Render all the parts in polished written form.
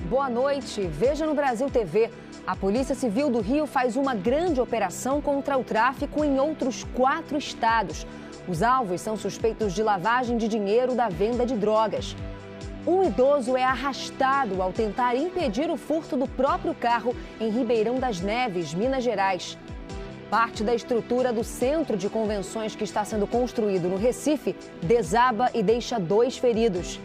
boa noite. Veja no Brasil TV. A Polícia Civil do Rio faz uma grande operação contra o tráfico em outros 4 estados. Os alvos são suspeitos de lavagem de dinheiro da venda de drogas. Um idoso é arrastado ao tentar impedir o furto do próprio carro em Ribeirão das Neves, Minas Gerais. Parte da estrutura do centro de convenções que está sendo construído no Recife desaba e deixa 2 feridos.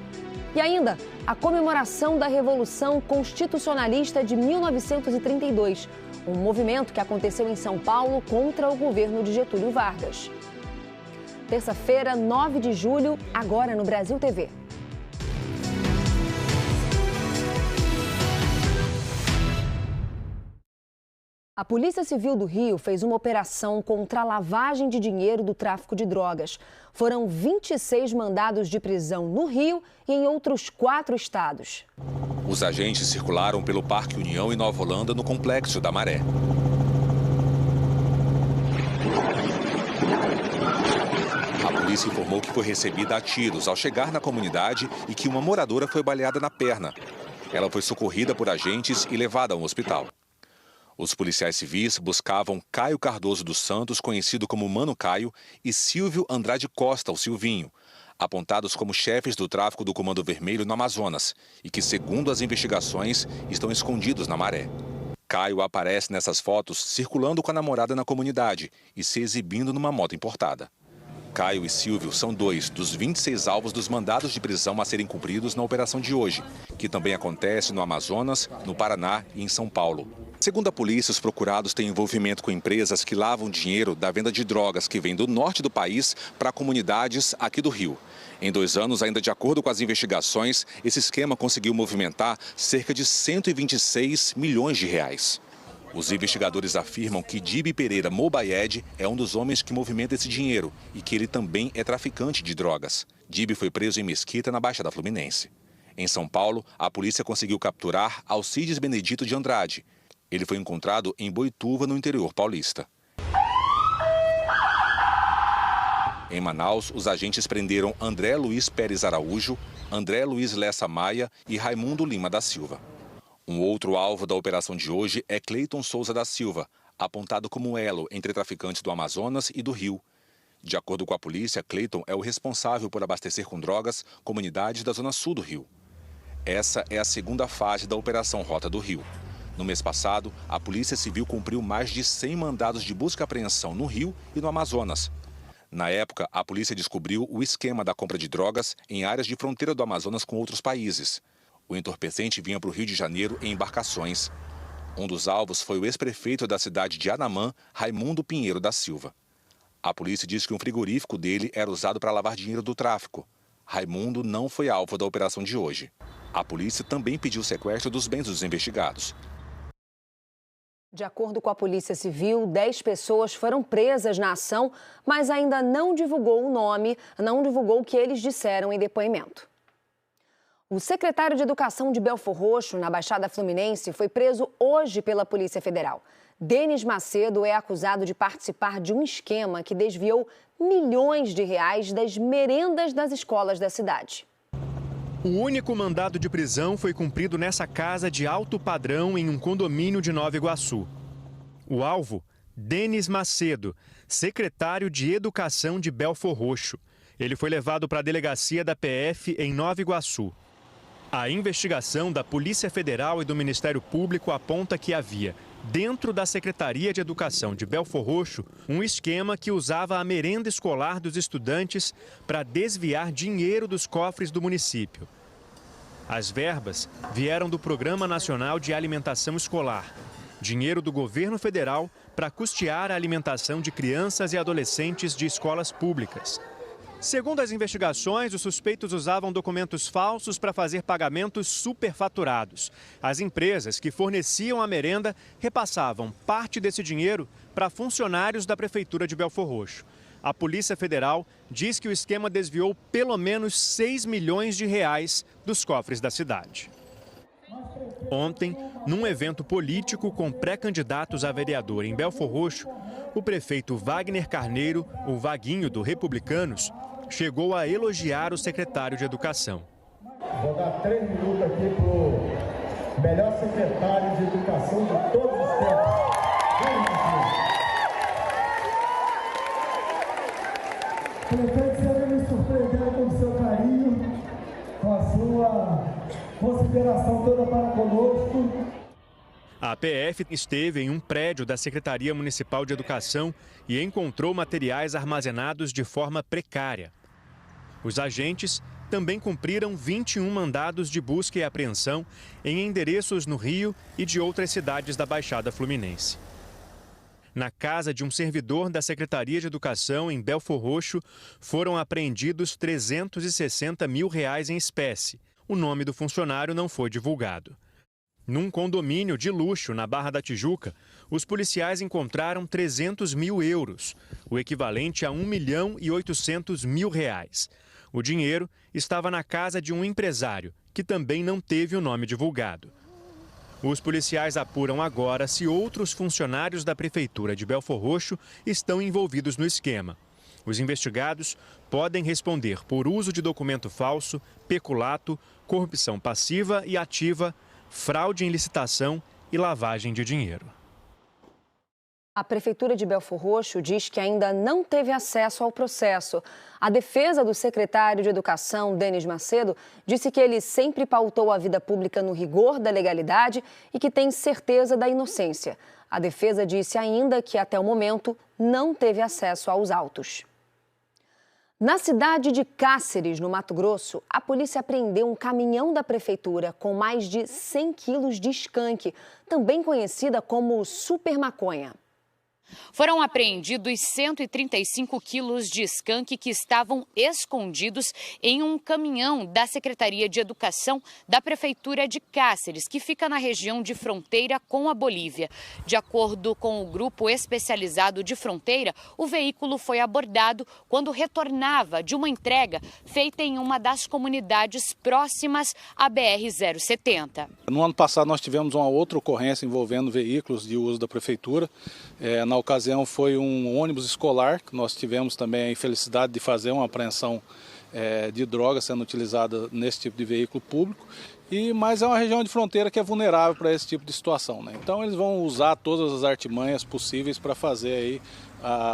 E ainda, a comemoração da Revolução Constitucionalista de 1932, um movimento que aconteceu em São Paulo contra o governo de Getúlio Vargas. Terça-feira, 9 de julho, agora no Brasil TV. A Polícia Civil do Rio fez uma operação contra a lavagem de dinheiro do tráfico de drogas. Foram 26 mandados de prisão no Rio e em outros 4 estados. Os agentes circularam pelo Parque União e Nova Holanda no Complexo da Maré. A polícia informou que foi recebida a tiros ao chegar na comunidade e que uma moradora foi baleada na perna. Ela foi socorrida por agentes e levada a um hospital. Os policiais civis buscavam Caio Cardoso dos Santos, conhecido como Mano Caio, e Silvio Andrade Costa, o Silvinho, apontados como chefes do tráfico do Comando Vermelho no Amazonas e que, segundo as investigações, estão escondidos na Maré. Caio aparece nessas fotos circulando com a namorada na comunidade e se exibindo numa moto importada. Caio e Silvio são 2 dos 26 alvos dos mandados de prisão a serem cumpridos na operação de hoje, que também acontece no Amazonas, no Paraná e em São Paulo. Segundo a polícia, os procurados têm envolvimento com empresas que lavam dinheiro da venda de drogas que vem do norte do país para comunidades aqui do Rio. Em 2 anos, ainda de acordo com as investigações, esse esquema conseguiu movimentar cerca de 126 milhões de reais. Os investigadores afirmam que Dibi Pereira Mobayed é um dos homens que movimenta esse dinheiro e que ele também é traficante de drogas. Dibi foi preso em Mesquita, na Baixada Fluminense. Em São Paulo, a polícia conseguiu capturar Alcides Benedito de Andrade. Ele foi encontrado em Boituva, no interior paulista. Em Manaus, os agentes prenderam André Luiz Pérez Araújo, André Luiz Lessa Maia e Raimundo Lima da Silva. Um outro alvo da operação de hoje é Cleiton Souza da Silva, apontado como elo entre traficantes do Amazonas e do Rio. De acordo com a polícia, Cleiton é o responsável por abastecer com drogas comunidades da zona sul do Rio. Essa é a segunda fase da Operação Rota do Rio. No mês passado, a Polícia Civil cumpriu mais de 100 mandados de busca e apreensão no Rio e no Amazonas. Na época, a polícia descobriu o esquema da compra de drogas em áreas de fronteira do Amazonas com outros países. O entorpecente vinha para o Rio de Janeiro em embarcações. Um dos alvos foi o ex-prefeito da cidade de Anamã, Raimundo Pinheiro da Silva. A polícia diz que um frigorífico dele era usado para lavar dinheiro do tráfico. Raimundo não foi alvo da operação de hoje. A polícia também pediu o sequestro dos bens dos investigados. De acordo com a Polícia Civil, 10 pessoas foram presas na ação, mas ainda não divulgou o nome, não divulgou o que eles disseram em depoimento. O secretário de Educação de Belfor Roxo, na Baixada Fluminense, foi preso hoje pela Polícia Federal. Denis Macedo é acusado de participar de um esquema que desviou milhões de reais das merendas das escolas da cidade. O único mandado de prisão foi cumprido nessa casa de alto padrão em um condomínio de Nova Iguaçu. O alvo, Denis Macedo, secretário de Educação de Belfor Roxo. Ele foi levado para a delegacia da PF em Nova Iguaçu. A investigação da Polícia Federal e do Ministério Público aponta que havia, dentro da Secretaria de Educação de Belfor Roxo, um esquema que usava a merenda escolar dos estudantes para desviar dinheiro dos cofres do município. As verbas vieram do Programa Nacional de Alimentação Escolar, dinheiro do governo federal para custear a alimentação de crianças e adolescentes de escolas públicas. Segundo as investigações, os suspeitos usavam documentos falsos para fazer pagamentos superfaturados. As empresas que forneciam a merenda repassavam parte desse dinheiro para funcionários da Prefeitura de Belfor Roxo. A Polícia Federal diz que o esquema desviou pelo menos 6 milhões de reais dos cofres da cidade. Ontem, num evento político com pré-candidatos a vereador em Belfor Roxo, o prefeito Wagner Carneiro, o Vaguinho do Republicanos, chegou a elogiar o secretário de Educação. Vou dar 3 minutos aqui melhor secretário de Educação de todos os tempos. Prefeito, você me surpreendeu com o seu carinho, com a sua consideração toda para conosco. A PF esteve em um prédio da Secretaria Municipal de Educação e encontrou materiais armazenados de forma precária. Os agentes também cumpriram 21 mandados de busca e apreensão em endereços no Rio e de outras cidades da Baixada Fluminense. Na casa de um servidor da Secretaria de Educação, em Belfor Roxo, foram apreendidos R$ 360 mil em espécie. O nome do funcionário não foi divulgado. Num condomínio de luxo na Barra da Tijuca, os policiais encontraram 300 mil euros, o equivalente a R$ 1.800.000. O dinheiro estava na casa de um empresário, que também não teve o nome divulgado. Os policiais apuram agora se outros funcionários da Prefeitura de Belfor Roxo estão envolvidos no esquema. Os investigados podem responder por uso de documento falso, peculato, corrupção passiva e ativa, fraude em licitação e lavagem de dinheiro. A Prefeitura de Belfor Roxo diz que ainda não teve acesso ao processo. A defesa do secretário de Educação, Denis Macedo, disse que ele sempre pautou a vida pública no rigor da legalidade e que tem certeza da inocência. A defesa disse ainda que, até o momento, não teve acesso aos autos. Na cidade de Cáceres, no Mato Grosso, a polícia apreendeu um caminhão da prefeitura com mais de 100 quilos de skunk, também conhecida como super maconha. Foram apreendidos 135 quilos de skunk que estavam escondidos em um caminhão da Secretaria de Educação da Prefeitura de Cáceres, que fica na região de fronteira com a Bolívia. De acordo com o grupo especializado de fronteira, o veículo foi abordado quando retornava de uma entrega feita em uma das comunidades próximas à BR-070. No ano passado nós tivemos uma outra ocorrência envolvendo veículos de uso da Prefeitura. Na ocasião foi um ônibus escolar, que nós tivemos também a infelicidade de fazer uma apreensão de droga sendo utilizada nesse tipo de veículo público, mas é uma região de fronteira que é vulnerável para esse tipo de situação, né? Então eles vão usar todas as artimanhas possíveis para fazer aí,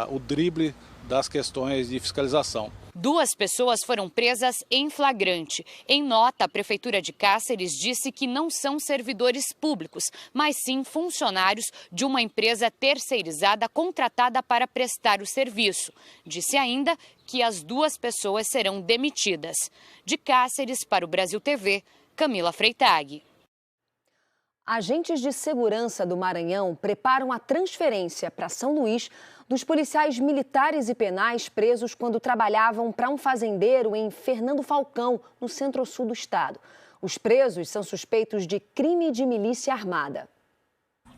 o drible das questões de fiscalização. 2 pessoas foram presas em flagrante. Em nota, a Prefeitura de Cáceres disse que não são servidores públicos, mas sim funcionários de uma empresa terceirizada contratada para prestar o serviço. Disse ainda que as 2 pessoas serão demitidas. De Cáceres para o Brasil TV, Camila Freitag. Agentes de segurança do Maranhão preparam a transferência para São Luís dos policiais militares e penais presos quando trabalhavam para um fazendeiro em Fernando Falcão, no centro-sul do estado. Os presos são suspeitos de crime de milícia armada.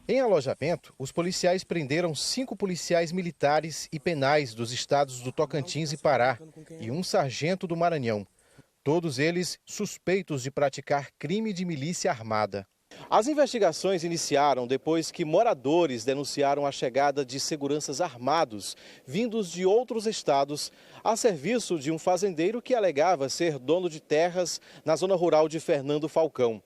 Em alojamento, os policiais prenderam 5 policiais militares e penais dos estados do Tocantins e Pará e um sargento do Maranhão. Todos eles suspeitos de praticar crime de milícia armada. As investigações iniciaram depois que moradores denunciaram a chegada de seguranças armados vindos de outros estados a serviço de um fazendeiro que alegava ser dono de terras na zona rural de Fernando Falcão.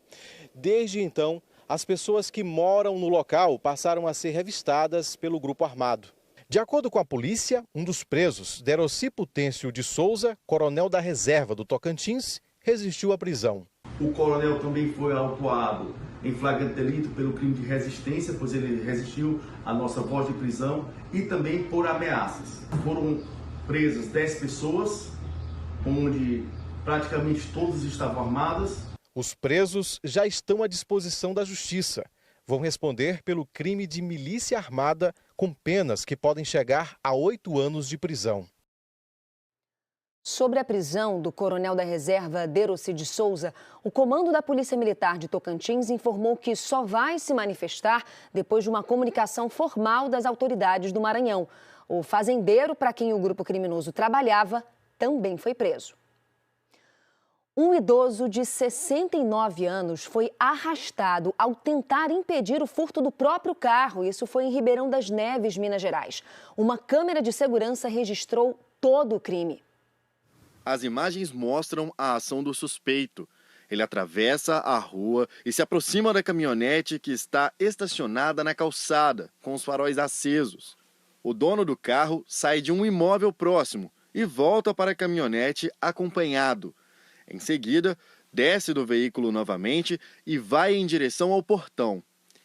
Desde então, as pessoas que moram no local passaram a ser revistadas pelo grupo armado. De acordo com a polícia, um dos presos, Deroci Putêncio de Souza, coronel da reserva do Tocantins, resistiu à prisão. O coronel também foi autuado em flagrante delito pelo crime de resistência, pois ele resistiu à nossa voz de prisão, e também por ameaças. Foram presas 10 pessoas, onde praticamente todas estavam armadas. Os presos já estão à disposição da justiça. Vão responder pelo crime de milícia armada, com penas que podem chegar a 8 anos de prisão. Sobre a prisão do coronel da reserva Deroci de Souza, o comando da Polícia Militar de Tocantins informou que só vai se manifestar depois de uma comunicação formal das autoridades do Maranhão. O fazendeiro para quem o grupo criminoso trabalhava também foi preso. Um idoso de 69 anos foi arrastado ao tentar impedir o furto do próprio carro. Isso foi em Ribeirão das Neves, Minas Gerais. Uma câmera de segurança registrou todo o crime. As imagens mostram a ação do suspeito. Ele atravessa a rua e se aproxima da caminhonete que está estacionada na calçada, com os faróis acesos. O dono do carro sai de um imóvel próximo e volta para a caminhonete acompanhado. Em seguida, desce do veículo novamente e vai em direção ao portão.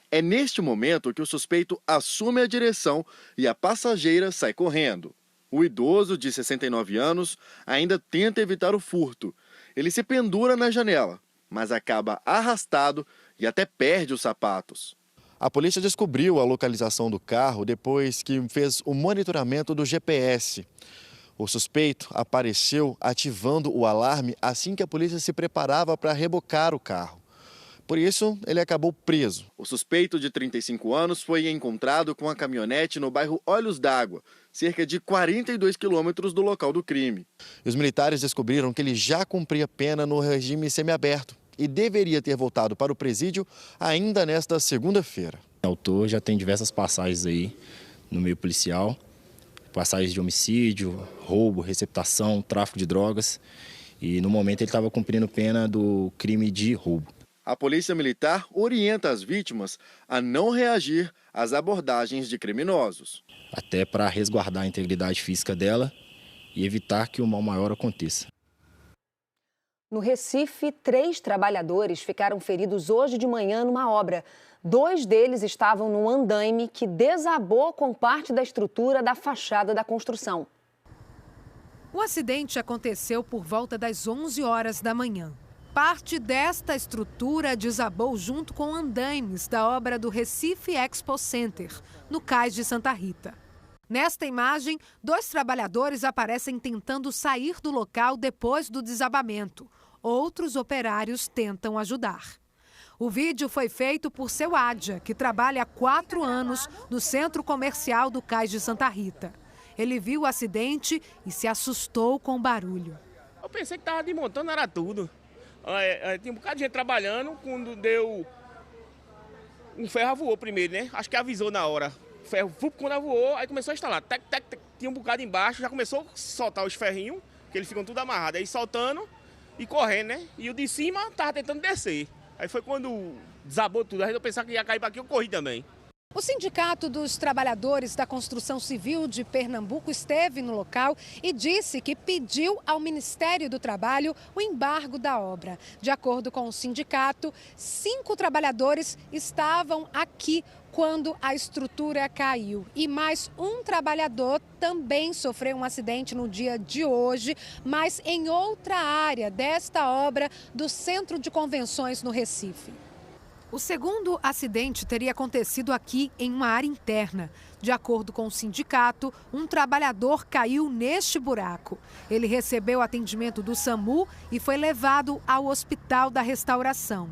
É neste momento que o suspeito assume a direção e a passageira sai correndo. O idoso, de 69 anos, ainda tenta evitar o furto. Ele se pendura na janela, mas acaba arrastado e até perde os sapatos. A polícia descobriu a localização do carro depois que fez o monitoramento do GPS. O suspeito apareceu ativando o alarme assim que a polícia se preparava para rebocar o carro. Por isso, ele acabou preso. O suspeito, de 35 anos, foi encontrado com a caminhonete no bairro Olhos d'Água, cerca de 42 quilômetros do local do crime. Os militares descobriram que ele já cumpria pena no regime semiaberto e deveria ter voltado para o presídio ainda nesta segunda-feira. O autor já tem diversas passagens aí no meio policial, passagens de homicídio, roubo, receptação, tráfico de drogas, e no momento ele estava cumprindo pena do crime de roubo. A polícia militar orienta as vítimas a não reagir às abordagens de criminosos. Até para resguardar a integridade física dela e evitar que o mal maior aconteça. No Recife, 3 trabalhadores ficaram feridos hoje de manhã numa obra. 2 deles estavam no andaime que desabou com parte da estrutura da fachada da construção. O acidente aconteceu por volta das 11 horas da manhã. Parte desta estrutura desabou junto com andaimes da obra do Recife Expo Center, no cais de Santa Rita. Nesta imagem, 2 trabalhadores aparecem tentando sair do local depois do desabamento. Outros operários tentam ajudar. O vídeo foi feito por seu Adja, que trabalha há 4 anos no centro comercial do cais de Santa Rita. Ele viu o acidente e se assustou com o barulho. Eu pensei que estava desmontando, era tudo. Tinha um bocado de gente trabalhando, quando deu... Um ferro voou primeiro, né? Acho que avisou na hora. O ferro, quando voou, aí começou a instalar. Tec, tec, tec. Tinha um bocado embaixo, já começou a soltar os ferrinhos, que eles ficam tudo amarrados. Aí soltando e correndo, né? E o de cima tava tentando descer. Aí foi quando desabou tudo. Aí eu pensava que ia cair para aqui, eu corri também. O Sindicato dos Trabalhadores da Construção Civil de Pernambuco esteve no local e disse que pediu ao Ministério do Trabalho o embargo da obra. De acordo com o sindicato, 5 trabalhadores estavam aqui quando a estrutura caiu. E mais um trabalhador também sofreu um acidente no dia de hoje, mas em outra área desta obra do Centro de Convenções no Recife. O segundo acidente teria acontecido aqui em uma área interna. De acordo com o sindicato, um trabalhador caiu neste buraco. Ele recebeu atendimento do SAMU e foi levado ao Hospital da Restauração.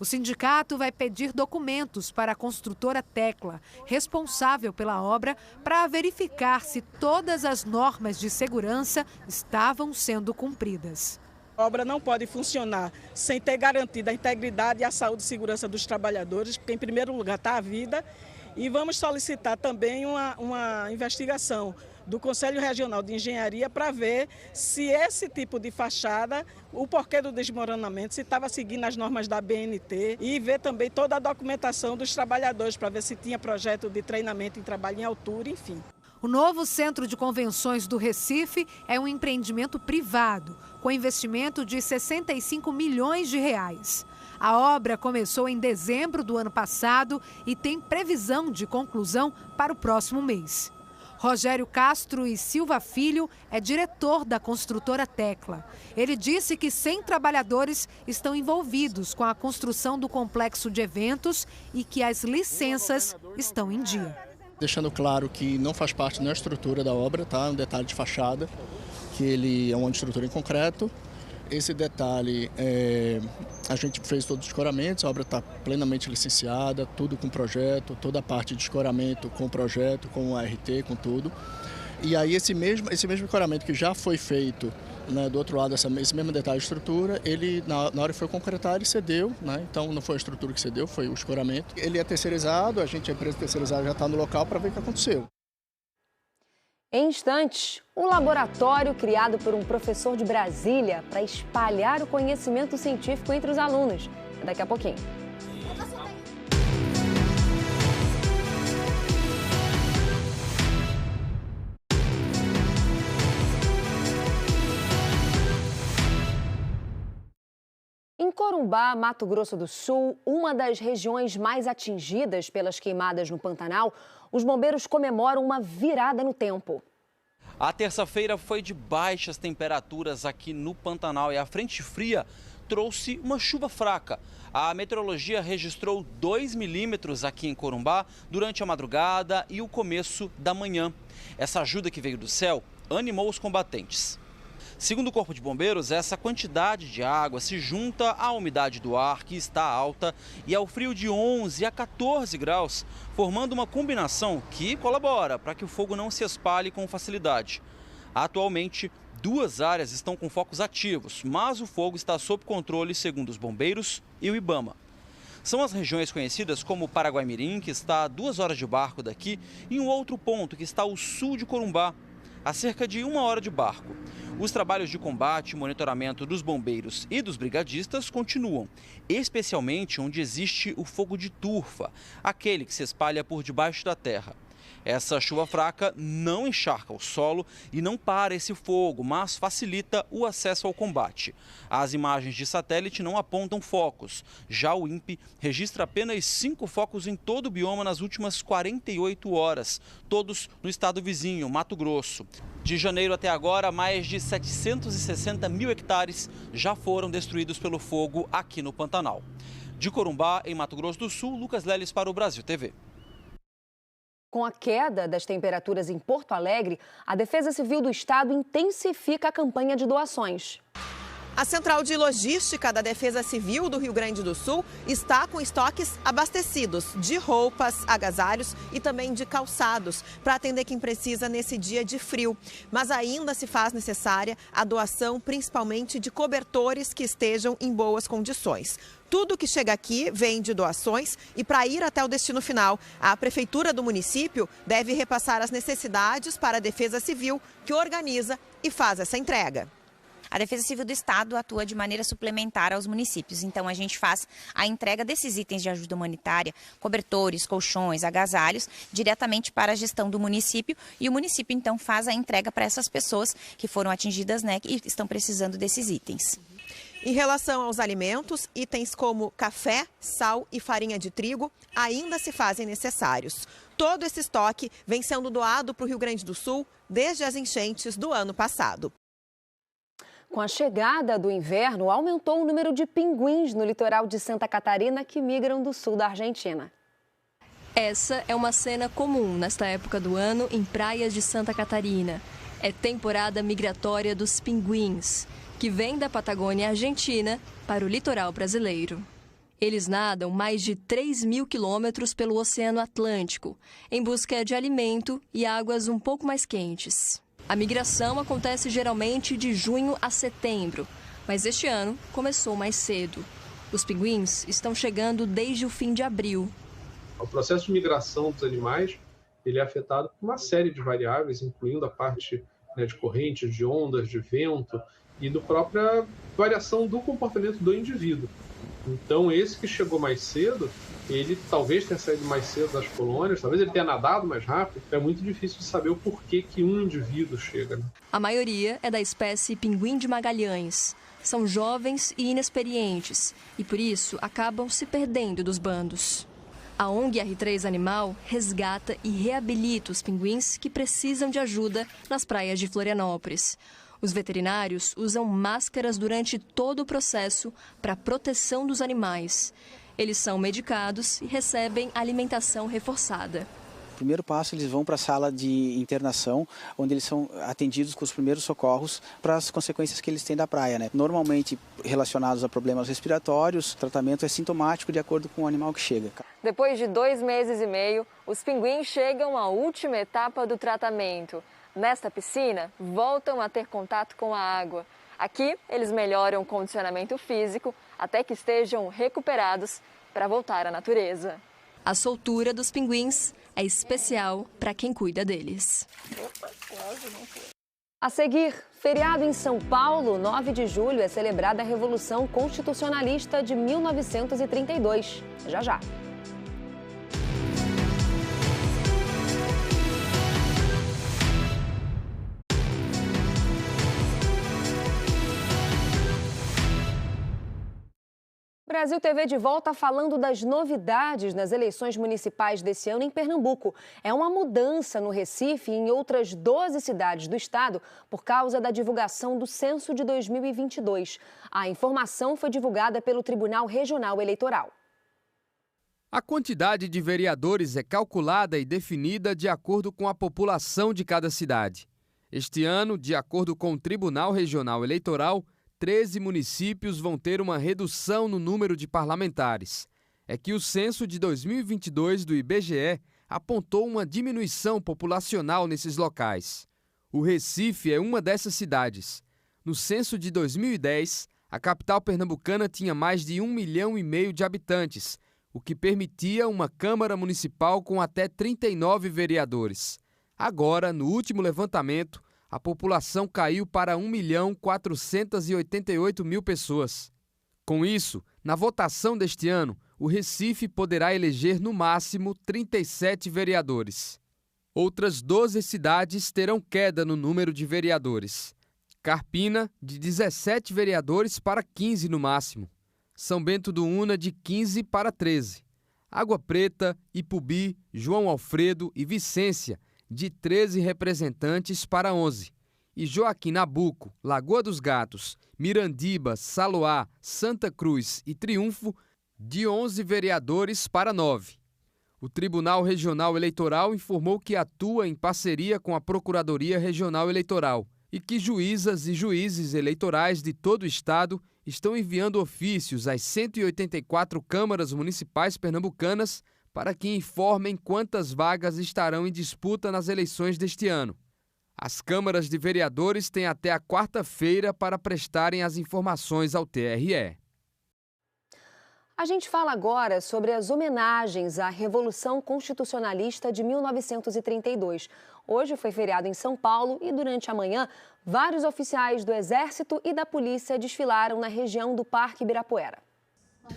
O sindicato vai pedir documentos para a construtora Tecla, responsável pela obra, para verificar se todas as normas de segurança estavam sendo cumpridas. A obra não pode funcionar sem ter garantido a integridade e a saúde e segurança dos trabalhadores, porque em primeiro lugar está a vida. E vamos solicitar também uma investigação do Conselho Regional de Engenharia para ver se esse tipo de fachada, o porquê do desmoronamento, se estava seguindo as normas da BNT, e ver também toda a documentação dos trabalhadores para ver se tinha projeto de treinamento em trabalho em altura, enfim. O novo Centro de Convenções do Recife é um empreendimento privado, com investimento de 65 milhões de reais. A obra começou em dezembro do ano passado e tem previsão de conclusão para o próximo mês. Rogério Castro e Silva Filho é diretor da construtora Tecla. Ele disse que 100 trabalhadores estão envolvidos com a construção do complexo de eventos e que as licenças estão em dia. Deixando claro que não faz parte da estrutura da obra, tá? Um detalhe de fachada, que ele é uma estrutura em concreto. Esse detalhe, a gente fez todos os escoramentos, a obra está plenamente licenciada, tudo com projeto, toda a parte de escoramento com projeto, com o ART, com tudo. E aí esse mesmo escoramento que já foi feito, né, do outro lado, esse mesmo detalhe de estrutura, ele na hora que foi concretar, ele cedeu, né? Então não foi a estrutura que cedeu, foi o escoramento. Ele é terceirizado, a empresa terceirizada já está no local para ver o que aconteceu. Em instantes, um laboratório criado por um professor de Brasília para espalhar o conhecimento científico entre os alunos. Daqui a pouquinho. Em Corumbá, Mato Grosso do Sul, uma das regiões mais atingidas pelas queimadas no Pantanal, os bombeiros comemoram uma virada no tempo. A terça-feira foi de baixas temperaturas aqui no Pantanal e a frente fria trouxe uma chuva fraca. A meteorologia registrou 2 milímetros aqui em Corumbá durante a madrugada e o começo da manhã. Essa ajuda que veio do céu animou os combatentes. Segundo o Corpo de Bombeiros, essa quantidade de água se junta à umidade do ar, que está alta, e ao frio de 11 a 14 graus, formando uma combinação que colabora para que o fogo não se espalhe com facilidade. Atualmente, 2 áreas estão com focos ativos, mas o fogo está sob controle, segundo os bombeiros e o IBAMA. São as regiões conhecidas como Paraguai-Mirim, que está a 2 horas de barco daqui, e um outro ponto, que está ao sul de Corumbá, a cerca de 1 hora de barco. Os trabalhos de combate e monitoramento dos bombeiros e dos brigadistas continuam, especialmente onde existe o fogo de turfa, aquele que se espalha por debaixo da terra. Essa chuva fraca não encharca o solo e não para esse fogo, mas facilita o acesso ao combate. As imagens de satélite não apontam focos. Já o INPE registra apenas 5 focos em todo o bioma nas últimas 48 horas, todos no estado vizinho, Mato Grosso. De janeiro até agora, mais de 760 mil hectares já foram destruídos pelo fogo aqui no Pantanal. De Corumbá, em Mato Grosso do Sul, Lucas Leles para o Brasil TV. Com a queda das temperaturas em Porto Alegre, a Defesa Civil do Estado intensifica a campanha de doações. A Central de Logística da Defesa Civil do Rio Grande do Sul está com estoques abastecidos de roupas, agasalhos e também de calçados para atender quem precisa nesse dia de frio. Mas ainda se faz necessária a doação principalmente de cobertores que estejam em boas condições. Tudo que chega aqui vem de doações e para ir até o destino final, a Prefeitura do município deve repassar as necessidades para a Defesa Civil, que organiza e faz essa entrega. A Defesa Civil do Estado atua de maneira suplementar aos municípios, então a gente faz a entrega desses itens de ajuda humanitária, cobertores, colchões, agasalhos, diretamente para a gestão do município e o município então faz a entrega para essas pessoas que foram atingidas, e estão precisando desses itens. Em relação aos alimentos, itens como café, sal e farinha de trigo ainda se fazem necessários. Todo esse estoque vem sendo doado para o Rio Grande do Sul desde as enchentes do ano passado. Com a chegada do inverno, aumentou o número de pinguins no litoral de Santa Catarina que migram do sul da Argentina. Essa é uma cena comum nesta época do ano em praias de Santa Catarina. É temporada migratória dos pinguins, que vêm da Patagônia Argentina para o litoral brasileiro. Eles nadam mais de 3.000 quilômetros pelo Oceano Atlântico, em busca de alimento e águas um pouco mais quentes. A migração acontece geralmente de junho a setembro, mas este ano começou mais cedo. Os pinguins estão chegando desde o fim de abril. O processo de migração dos animais ele é afetado por uma série de variáveis, incluindo a parte de correntes, de ondas, de vento e da própria variação do comportamento do indivíduo. Então, esse que chegou mais cedo, ele talvez tenha saído mais cedo das colônias, talvez ele tenha nadado mais rápido. É muito difícil de saber o porquê que um indivíduo chega. A maioria é da espécie pinguim de Magalhães. São jovens e inexperientes e, por isso, acabam se perdendo dos bandos. A ONG R3 Animal resgata e reabilita os pinguins que precisam de ajuda nas praias de Florianópolis. Os veterinários usam máscaras durante todo o processo para a proteção dos animais. Eles são medicados e recebem alimentação reforçada. No primeiro passo, eles vão para a sala de internação, onde eles são atendidos com os primeiros socorros para as consequências que eles têm da praia. Normalmente relacionados a problemas respiratórios, o tratamento é sintomático de acordo com o animal que chega. Depois de 2 meses e meio, os pinguins chegam à última etapa do tratamento. Nesta piscina, voltam a ter contato com a água. Aqui, eles melhoram o condicionamento físico até que estejam recuperados para voltar à natureza. A soltura dos pinguins é especial para quem cuida deles. A seguir, feriado em São Paulo, 9 de julho, é celebrada a Revolução Constitucionalista de 1932. Já já. Brasil TV de volta falando das novidades nas eleições municipais desse ano em Pernambuco. É uma mudança no Recife e em outras 12 cidades do estado por causa da divulgação do censo de 2022. A informação foi divulgada pelo Tribunal Regional Eleitoral. A quantidade de vereadores é calculada e definida de acordo com a população de cada cidade. Este ano, de acordo com o Tribunal Regional Eleitoral, 13 municípios vão ter uma redução no número de parlamentares. É que o censo de 2022 do IBGE apontou uma diminuição populacional nesses locais. O Recife é uma dessas cidades. No censo de 2010, a capital pernambucana tinha mais de 1,5 milhão de habitantes, o que permitia uma Câmara Municipal com até 39 vereadores. Agora, no último levantamento, a população caiu para 1.488.000 pessoas. Com isso, na votação deste ano, o Recife poderá eleger no máximo 37 vereadores. Outras 12 cidades terão queda no número de vereadores. Carpina, de 17 vereadores para 15 no máximo. São Bento do Una, de 15 para 13. Água Preta, Ipubi, João Alfredo e Vicência, de 13 representantes para 11. E Joaquim Nabuco, Lagoa dos Gatos, Mirandiba, Saloá, Santa Cruz e Triunfo, de 11 vereadores para 9. O Tribunal Regional Eleitoral informou que atua em parceria com a Procuradoria Regional Eleitoral e que juízas e juízes eleitorais de todo o estado estão enviando ofícios às 184 câmaras municipais pernambucanas para que informem quantas vagas estarão em disputa nas eleições deste ano. As câmaras de vereadores têm até a quarta-feira para prestarem as informações ao TRE. A gente fala agora sobre as homenagens à Revolução Constitucionalista de 1932. Hoje foi feriado em São Paulo e durante a manhã, vários oficiais do Exército e da Polícia desfilaram na região do Parque Ibirapuera.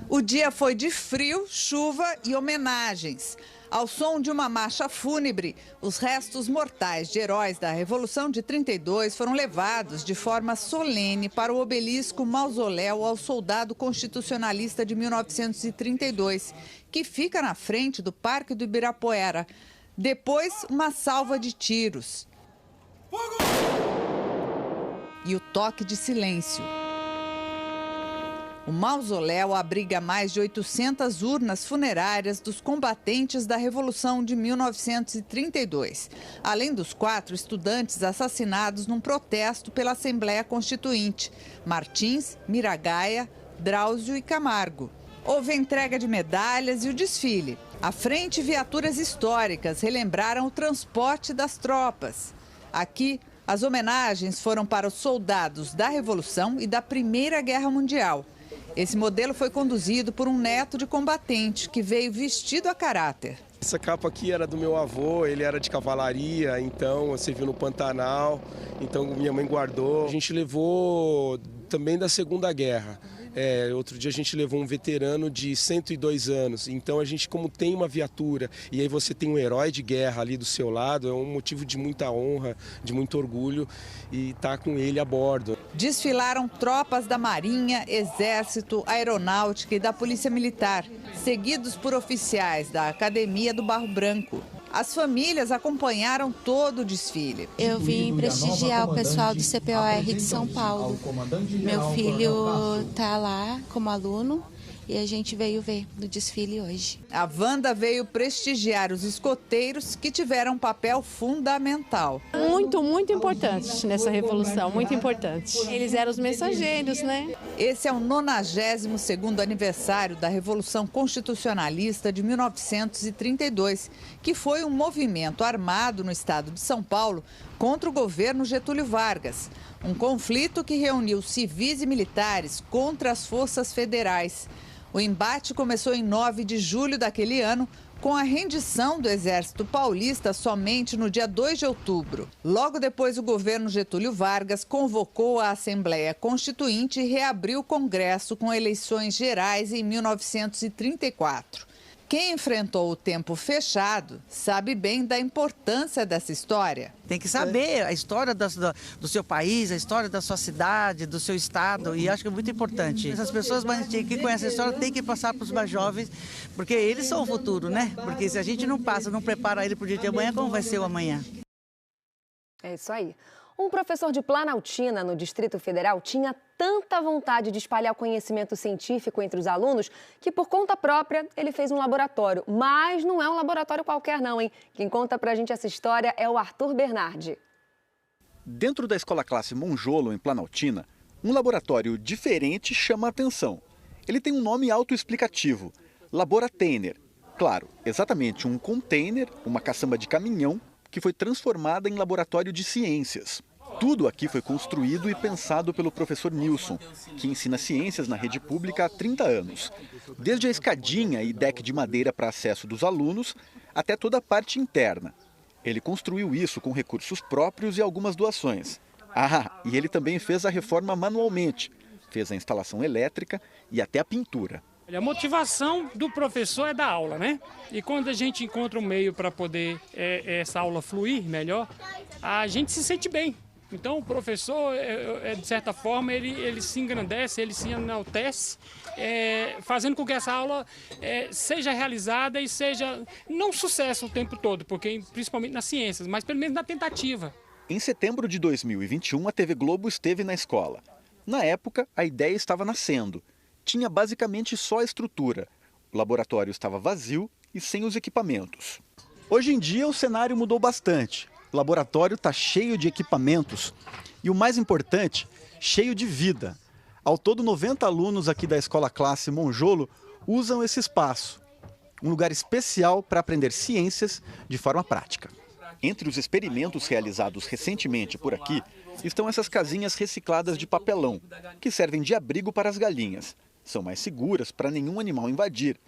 O dia foi de frio, chuva e homenagens. Ao som de uma marcha fúnebre, os restos mortais de heróis da Revolução de 32 foram levados de forma solene para o obelisco Mausoléu ao Soldado Constitucionalista de 1932, que fica na frente do Parque do Ibirapuera. Depois, uma salva de tiros. E o toque de silêncio. O mausoléu abriga mais de 800 urnas funerárias dos combatentes da Revolução de 1932, além dos 4 estudantes assassinados num protesto pela Assembleia Constituinte: Martins, Miragaia, Drauzio e Camargo. Houve a entrega de medalhas e o desfile. À frente, viaturas históricas relembraram o transporte das tropas. Aqui, as homenagens foram para os soldados da Revolução e da Primeira Guerra Mundial. Esse modelo foi conduzido por um neto de combatente que veio vestido a caráter. Essa capa aqui era do meu avô, ele era de cavalaria, então serviu no Pantanal, então minha mãe guardou. A gente levou também da Segunda Guerra. Outro dia a gente levou um veterano de 102 anos, então a gente, como tem uma viatura e aí você tem um herói de guerra ali do seu lado, é um motivo de muita honra, de muito orgulho e estar com ele a bordo. Desfilaram tropas da Marinha, Exército, Aeronáutica e da Polícia Militar, seguidos por oficiais da Academia do Barro Branco. As famílias acompanharam todo o desfile. Eu vim prestigiar o pessoal do CPOR de São Paulo. Meu filho está lá como aluno e a gente veio ver no desfile hoje. A Wanda veio prestigiar os escoteiros que tiveram um papel fundamental. Muito importante nessa revolução, muito importante. Eles eram os mensageiros, né? Esse é o 92º aniversário da Revolução Constitucionalista de 1932, que foi um movimento armado no estado de São Paulo contra o governo Getúlio Vargas. Um conflito que reuniu civis e militares contra as forças federais. O embate começou em 9 de julho daquele ano, com a rendição do Exército Paulista somente no dia 2 de outubro. Logo depois, o governo Getúlio Vargas convocou a Assembleia Constituinte e reabriu o Congresso com eleições gerais em 1934. Quem enfrentou o tempo fechado sabe bem da importância dessa história. Tem que saber a história do seu país, a história da sua cidade, do seu estado, e acho que é muito importante. Essas pessoas que conhecem a história têm que passar para os mais jovens, porque eles são o futuro, né? Porque se a gente não passa, não prepara ele para o dia de amanhã, como vai ser o amanhã? É isso aí. Um professor de Planaltina, no Distrito Federal, tinha tanta vontade de espalhar o conhecimento científico entre os alunos que, por conta própria, ele fez um laboratório. Mas não é um laboratório qualquer não, hein? Quem conta pra gente essa história é o Arthur Bernardi. Dentro da Escola Classe Monjolo, em Planaltina, um laboratório diferente chama a atenção. Ele tem um nome autoexplicativo, Laboratainer. Claro, exatamente um container, uma caçamba de caminhão, que foi transformada em laboratório de ciências. Tudo aqui foi construído e pensado pelo professor Nilson, que ensina ciências na rede pública há 30 anos. Desde a escadinha e deck de madeira para acesso dos alunos, até toda a parte interna. Ele construiu isso com recursos próprios e algumas doações. E ele também fez a reforma manualmente. Fez a instalação elétrica e até a pintura. A motivação do professor é da aula, né? E quando a gente encontra um meio para poder essa aula fluir melhor, a gente se sente bem. Então o professor, de certa forma, ele se engrandece, ele se enaltece, fazendo com que essa aula seja realizada e seja, não sucesso o tempo todo, porque principalmente nas ciências, mas pelo menos na tentativa. Em setembro de 2021, a TV Globo esteve na escola. Na época, a ideia estava nascendo. Tinha basicamente só a estrutura. O laboratório estava vazio e sem os equipamentos. Hoje em dia, o cenário mudou bastante. O laboratório está cheio de equipamentos e, o mais importante, cheio de vida. Ao todo, 90 alunos aqui da Escola Classe Monjolo usam esse espaço. Um lugar especial para aprender ciências de forma prática. Entre os experimentos realizados recentemente por aqui, estão essas casinhas recicladas de papelão, que servem de abrigo para as galinhas. São mais seguras para nenhum animal invadir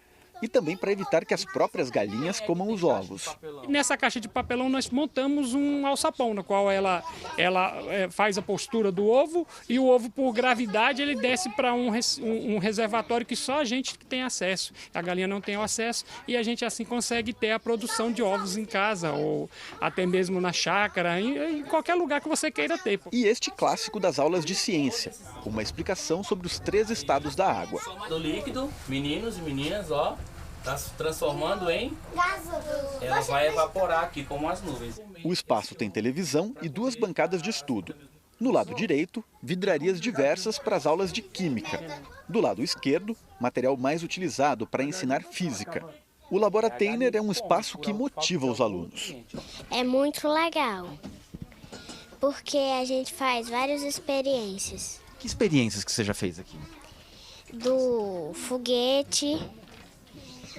e também para evitar que as próprias galinhas comam os ovos. Nessa caixa de papelão nós montamos um alçapão, na qual ela faz a postura do ovo e o ovo, por gravidade, ele desce para um reservatório que só a gente tem acesso. A galinha não tem acesso e a gente assim consegue ter a produção de ovos em casa ou até mesmo na chácara, em qualquer lugar que você queira ter. E este clássico das aulas de ciência, uma explicação sobre os 3 estados da água. Do líquido, meninos e meninas, ó. Está se transformando em... Ela vai evaporar aqui como as nuvens. O espaço tem televisão e 2 bancadas de estudo. No lado direito, vidrarias diversas para as aulas de química. Do lado esquerdo, material mais utilizado para ensinar física. O Laboratainer é um espaço que motiva os alunos. É muito legal, porque a gente faz várias experiências. Que experiências que você já fez aqui? Do foguete...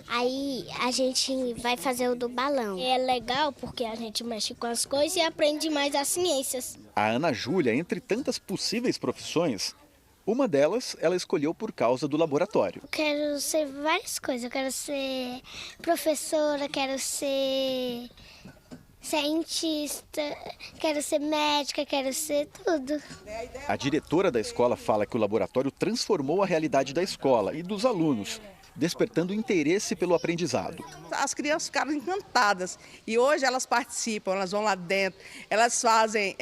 Aí a gente vai fazer o do balão. É legal porque a gente mexe com as coisas e aprende mais as ciências. A Ana Júlia, entre tantas possíveis profissões, uma delas ela escolheu por causa do laboratório. Eu quero ser várias coisas. Eu quero ser professora, quero ser cientista, quero ser médica, quero ser tudo. A diretora da escola fala que o laboratório transformou a realidade da escola e dos alunos, despertando interesse pelo aprendizado. As crianças ficaram encantadas e hoje elas participam, elas vão lá dentro, elas fazem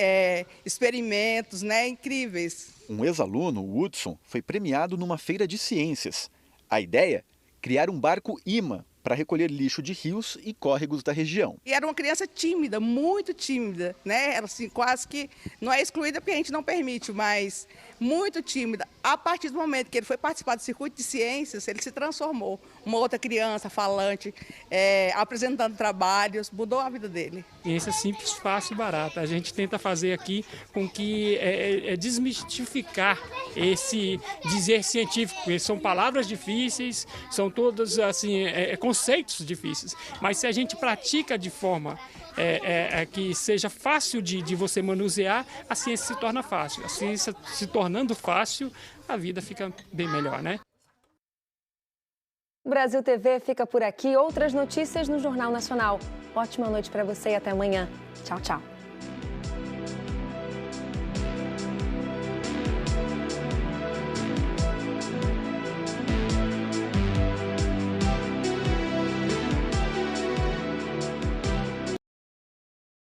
experimentos, incríveis. Um ex-aluno, o Hudson, foi premiado numa feira de ciências. A ideia? Criar um barco imã para recolher lixo de rios e córregos da região. E era uma criança tímida, muito tímida, Ela assim, quase que não é excluída porque a gente não permite, mas muito tímida. A partir do momento que ele foi participar do circuito de ciências, ele se transformou. Uma outra criança falante, apresentando trabalhos, mudou a vida dele. Ciência simples, fácil e barata. A gente tenta fazer aqui com que desmistificar esse dizer científico, porque são palavras difíceis, são todas assim, conceitos difíceis. Mas se a gente pratica de forma que seja fácil de você manusear, a ciência se torna fácil. A ciência se tornando fácil, a vida fica bem melhor, Brasil TV fica por aqui. Outras notícias no Jornal Nacional. Ótima noite para você e até amanhã. Tchau, tchau.